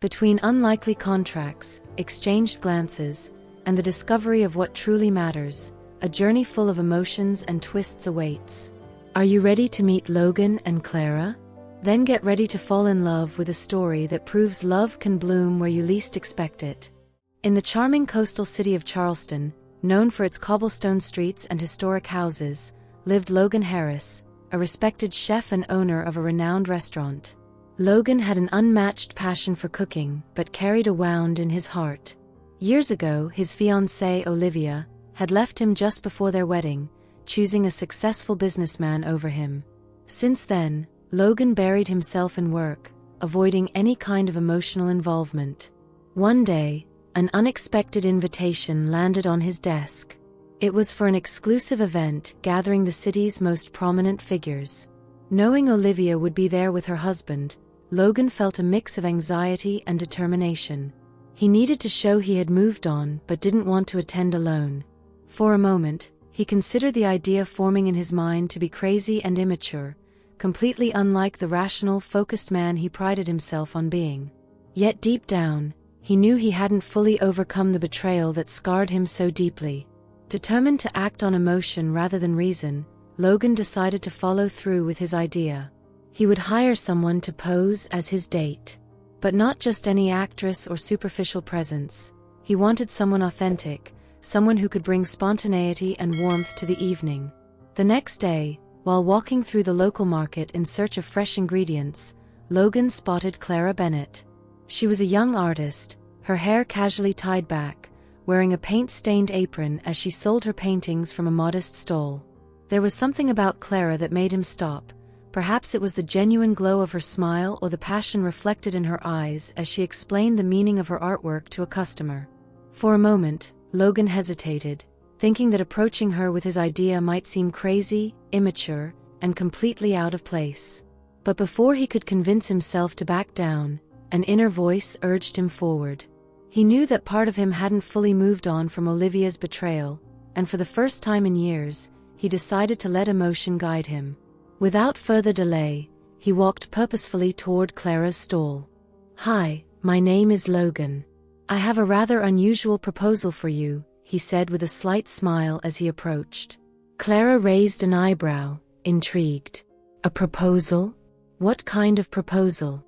Between unlikely contracts, exchanged glances, and the discovery of what truly matters, a journey full of emotions and twists awaits. Are you ready to meet Logan and Clara? Then get ready to fall in love with a story that proves love can bloom where you least expect it. In the charming coastal city of Charleston, known for its cobblestone streets and historic houses, lived Logan Harris, a respected chef and owner of a renowned restaurant. Logan had an unmatched passion for cooking, but carried a wound in his heart. Years ago, his fiancée, Olivia, had left him just before their wedding, choosing a successful businessman over him. Since then, Logan buried himself in work, avoiding any kind of emotional involvement. One day, an unexpected invitation landed on his desk. It was for an exclusive event gathering the city's most prominent figures. Knowing Olivia would be there with her husband, Logan felt a mix of anxiety and determination. He needed to show he had moved on but didn't want to attend alone. For a moment, he considered the idea forming in his mind to be crazy and immature, completely unlike the rational, focused man he prided himself on being. Yet deep down, he knew he hadn't fully overcome the betrayal that scarred him so deeply. Determined to act on emotion rather than reason, Logan decided to follow through with his idea. He would hire someone to pose as his date. But not just any actress or superficial presence. He wanted someone authentic, someone who could bring spontaneity and warmth to the evening. The next day, while walking through the local market in search of fresh ingredients, Logan spotted Clara Bennett. She was a young artist, her hair casually tied back, wearing a paint-stained apron as she sold her paintings from a modest stall. There was something about Clara that made him stop. Perhaps it was the genuine glow of her smile or the passion reflected in her eyes as she explained the meaning of her artwork to a customer. For a moment, Logan hesitated, thinking that approaching her with his idea might seem crazy, immature, and completely out of place. But before he could convince himself to back down, an inner voice urged him forward. He knew that part of him hadn't fully moved on from Olivia's betrayal, and for the first time in years, he decided to let emotion guide him. Without further delay, he walked purposefully toward Clara's stall. "Hi, my name is Logan. I have a rather unusual proposal for you," he said with a slight smile as he approached. Clara raised an eyebrow, intrigued. "A proposal? What kind of proposal?"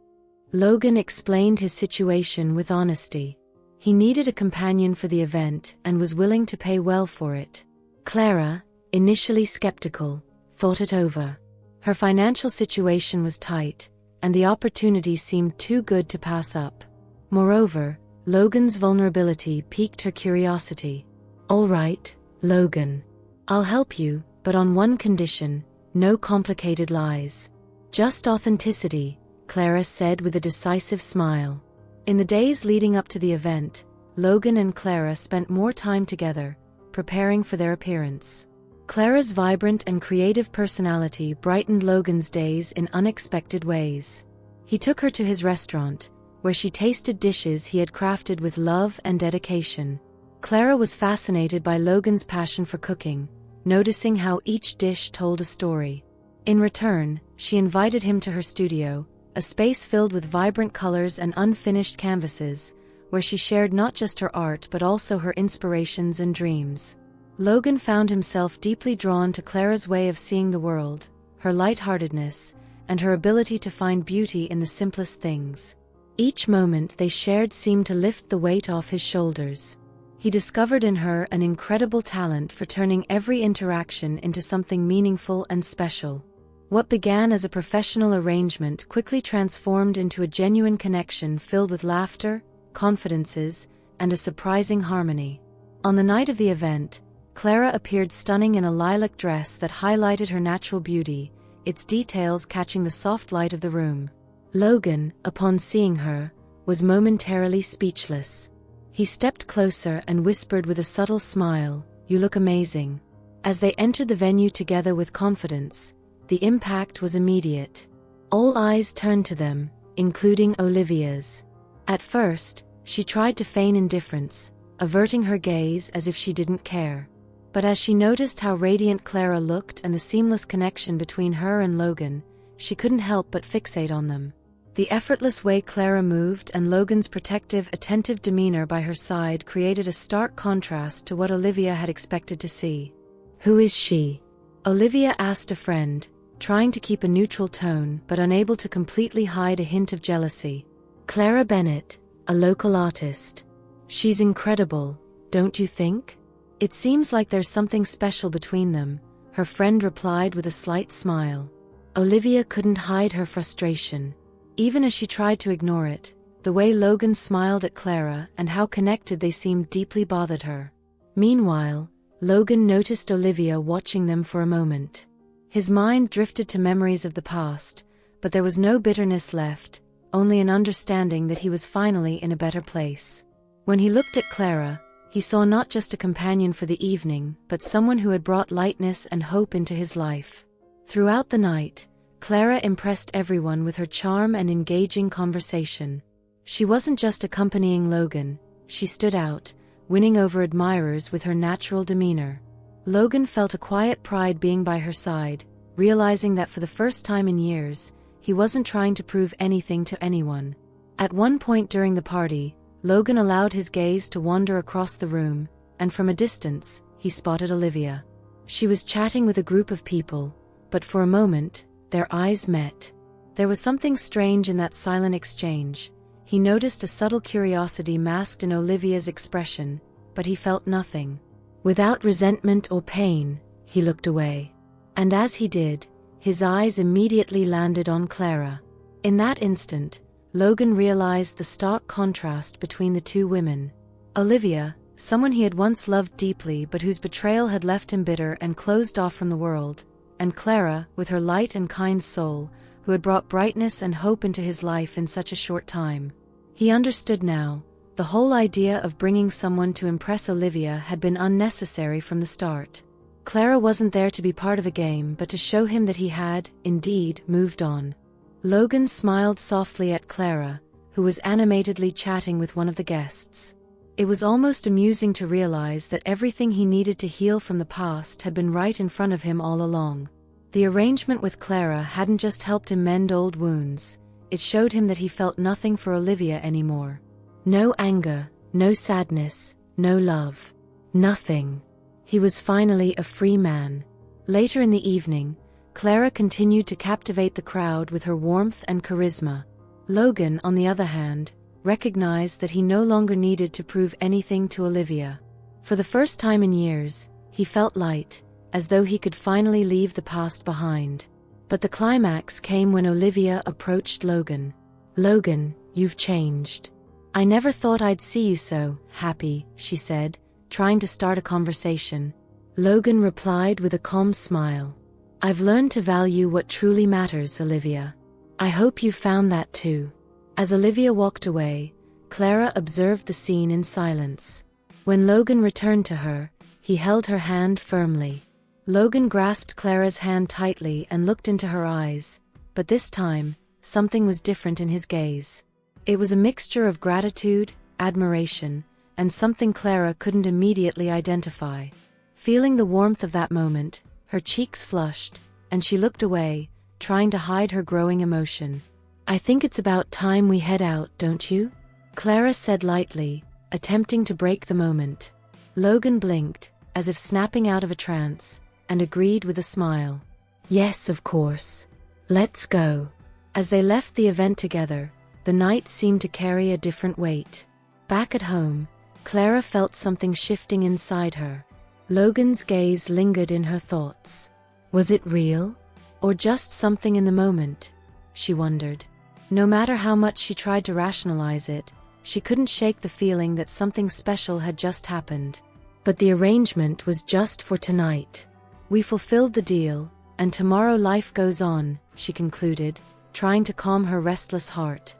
Logan explained his situation with honesty. He needed a companion for the event and was willing to pay well for it. Clara, initially skeptical, thought it over. Her financial situation was tight, and the opportunity seemed too good to pass up. Moreover, Logan's vulnerability piqued her curiosity. "All right, Logan. I'll help you, but on one condition: no complicated lies. Just authenticity," Clara said with a decisive smile. In the days leading up to the event, Logan and Clara spent more time together, preparing for their appearance. Clara's vibrant and creative personality brightened Logan's days in unexpected ways. He took her to his restaurant, where she tasted dishes he had crafted with love and dedication. Clara was fascinated by Logan's passion for cooking, noticing how each dish told a story. In return, she invited him to her studio, a space filled with vibrant colors and unfinished canvases, where she shared not just her art but also her inspirations and dreams. Logan found himself deeply drawn to Clara's way of seeing the world, her lightheartedness, and her ability to find beauty in the simplest things. Each moment they shared seemed to lift the weight off his shoulders. He discovered in her an incredible talent for turning every interaction into something meaningful and special. What began as a professional arrangement quickly transformed into a genuine connection filled with laughter, confidences, and a surprising harmony. On the night of the event, Clara appeared stunning in a lilac dress that highlighted her natural beauty, its details catching the soft light of the room. Logan, upon seeing her, was momentarily speechless. He stepped closer and whispered with a subtle smile, "You look amazing." As they entered the venue together with confidence, the impact was immediate. All eyes turned to them, including Olivia's. At first, she tried to feign indifference, averting her gaze as if she didn't care. But as she noticed how radiant Clara looked and the seamless connection between her and Logan, she couldn't help but fixate on them. The effortless way Clara moved and Logan's protective, attentive demeanor by her side created a stark contrast to what Olivia had expected to see. "Who is she?" Olivia asked a friend, trying to keep a neutral tone but unable to completely hide a hint of jealousy. "Clara Bennett, a local artist. She's incredible, don't you think?" "It seems like there's something special between them," her friend replied with a slight smile. Olivia couldn't hide her frustration. Even as she tried to ignore it, the way Logan smiled at Clara and how connected they seemed deeply bothered her. Meanwhile, Logan noticed Olivia watching them for a moment. His mind drifted to memories of the past, but there was no bitterness left, only an understanding that he was finally in a better place. When he looked at Clara, he saw not just a companion for the evening, but someone who had brought lightness and hope into his life. Throughout the night, Clara impressed everyone with her charm and engaging conversation. She wasn't just accompanying Logan, she stood out, winning over admirers with her natural demeanor. Logan felt a quiet pride being by her side, realizing that for the first time in years, he wasn't trying to prove anything to anyone. At one point during the party, Logan allowed his gaze to wander across the room, and from a distance, he spotted Olivia. She was chatting with a group of people, but for a moment, their eyes met. There was something strange in that silent exchange. He noticed a subtle curiosity masked in Olivia's expression, but he felt nothing. Without resentment or pain, he looked away. And as he did, his eyes immediately landed on Clara. In that instant, Logan realized the stark contrast between the two women. Olivia, someone he had once loved deeply but whose betrayal had left him bitter and closed off from the world, and Clara, with her light and kind soul, who had brought brightness and hope into his life in such a short time. He understood now. The whole idea of bringing someone to impress Olivia had been unnecessary from the start. Clara wasn't there to be part of a game but to show him that he had, indeed, moved on. Logan smiled softly at Clara, who was animatedly chatting with one of the guests. It was almost amusing to realize that everything he needed to heal from the past had been right in front of him all along. The arrangement with Clara hadn't just helped him mend old wounds, it showed him that he felt nothing for Olivia anymore. No anger, no sadness, no love. Nothing. He was finally a free man. Later in the evening, Clara continued to captivate the crowd with her warmth and charisma. Logan, on the other hand, recognized that he no longer needed to prove anything to Olivia. For the first time in years, he felt light, as though he could finally leave the past behind. But the climax came when Olivia approached Logan. "Logan, you've changed. I never thought I'd see you so happy," she said, trying to start a conversation. Logan replied with a calm smile. "I've learned to value what truly matters, Olivia. I hope you found that too." As Olivia walked away, Clara observed the scene in silence. When Logan returned to her, he held her hand firmly. Logan grasped Clara's hand tightly and looked into her eyes, but this time, something was different in his gaze. It was a mixture of gratitude, admiration, and something Clara couldn't immediately identify. Feeling the warmth of that moment, her cheeks flushed, and she looked away, trying to hide her growing emotion. "I think it's about time we head out, don't you?" Clara said lightly, attempting to break the moment. Logan blinked, as if snapping out of a trance, and agreed with a smile. "Yes, of course. Let's go." As they left the event together, the night seemed to carry a different weight. Back at home, Clara felt something shifting inside her. Logan's gaze lingered in her thoughts. Was it real? Or just something in the moment? She wondered. No matter how much she tried to rationalize it, she couldn't shake the feeling that something special had just happened. But the arrangement was just for tonight. "We fulfilled the deal, and tomorrow life goes on," she concluded, trying to calm her restless heart.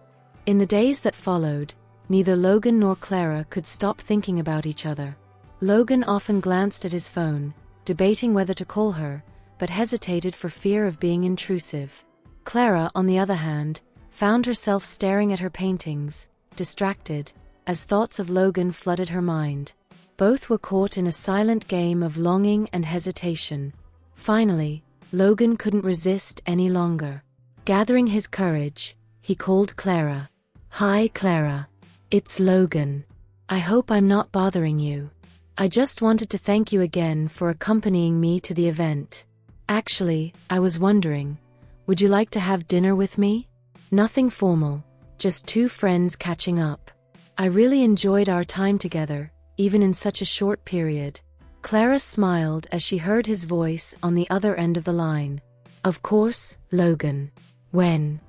In the days that followed, neither Logan nor Clara could stop thinking about each other. Logan often glanced at his phone, debating whether to call her, but hesitated for fear of being intrusive. Clara, on the other hand, found herself staring at her paintings, distracted, as thoughts of Logan flooded her mind. Both were caught in a silent game of longing and hesitation. Finally, Logan couldn't resist any longer. Gathering his courage, he called Clara. "Hi, Clara. It's Logan. I hope I'm not bothering you. I just wanted to thank you again for accompanying me to the event. Actually, I was wondering, would you like to have dinner with me? Nothing formal, just two friends catching up. I really enjoyed our time together, even in such a short period." Clara smiled as she heard his voice on the other end of the line. "Of course, Logan. When?"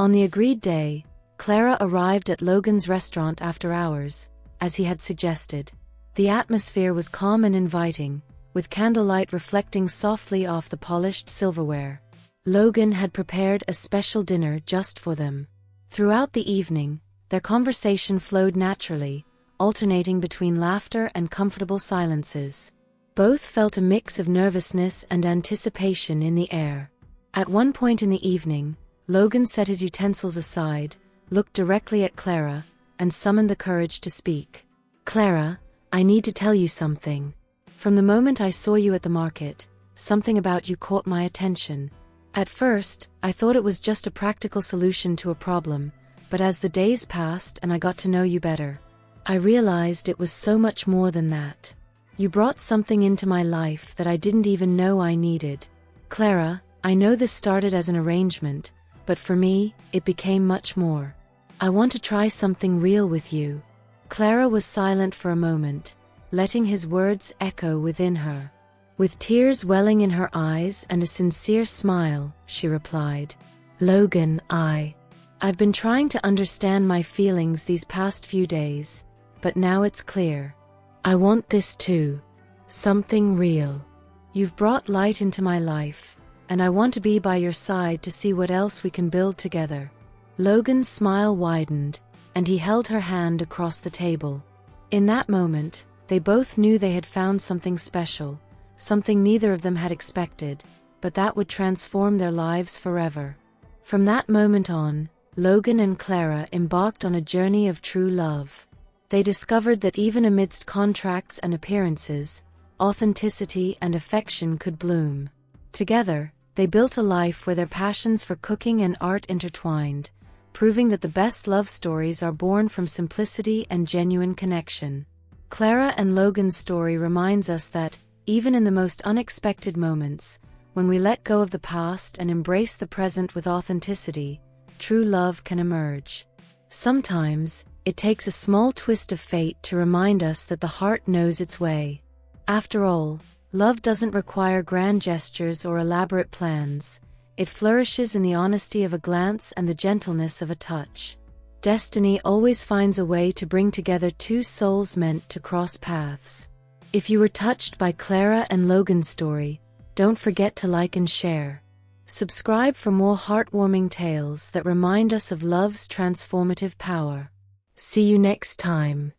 On the agreed day, Clara arrived at Logan's restaurant after hours, as he had suggested. The atmosphere was calm and inviting, with candlelight reflecting softly off the polished silverware. Logan had prepared a special dinner just for them. Throughout the evening, their conversation flowed naturally, alternating between laughter and comfortable silences. Both felt a mix of nervousness and anticipation in the air. At one point in the evening, Logan set his utensils aside, looked directly at Clara, and summoned the courage to speak. "Clara, I need to tell you something. From the moment I saw you at the market, something about you caught my attention. At first, I thought it was just a practical solution to a problem, but as the days passed and I got to know you better, I realized it was so much more than that. You brought something into my life that I didn't even know I needed. Clara, I know this started as an arrangement, but for me, it became much more. I want to try something real with you." Clara was silent for a moment, letting his words echo within her. With tears welling in her eyes and a sincere smile, she replied, "Logan, I've been trying to understand my feelings these past few days, but now it's clear. I want this too. Something real. You've brought light into my life, and I want to be by your side to see what else we can build together." Logan's smile widened, and he held her hand across the table. In that moment, they both knew they had found something special, something neither of them had expected, but that would transform their lives forever. From that moment on, Logan and Clara embarked on a journey of true love. They discovered that even amidst contracts and appearances, authenticity and affection could bloom. Together, they built a life where their passions for cooking and art intertwined, proving that the best love stories are born from simplicity and genuine connection. Clara and Logan's story reminds us that, even in the most unexpected moments, when we let go of the past and embrace the present with authenticity, true love can emerge. Sometimes, it takes a small twist of fate to remind us that the heart knows its way. After all, love doesn't require grand gestures or elaborate plans. It flourishes in the honesty of a glance and the gentleness of a touch. Destiny always finds a way to bring together two souls meant to cross paths. If you were touched by Clara and Logan's story, don't forget to like and share. Subscribe for more heartwarming tales that remind us of love's transformative power. See you next time.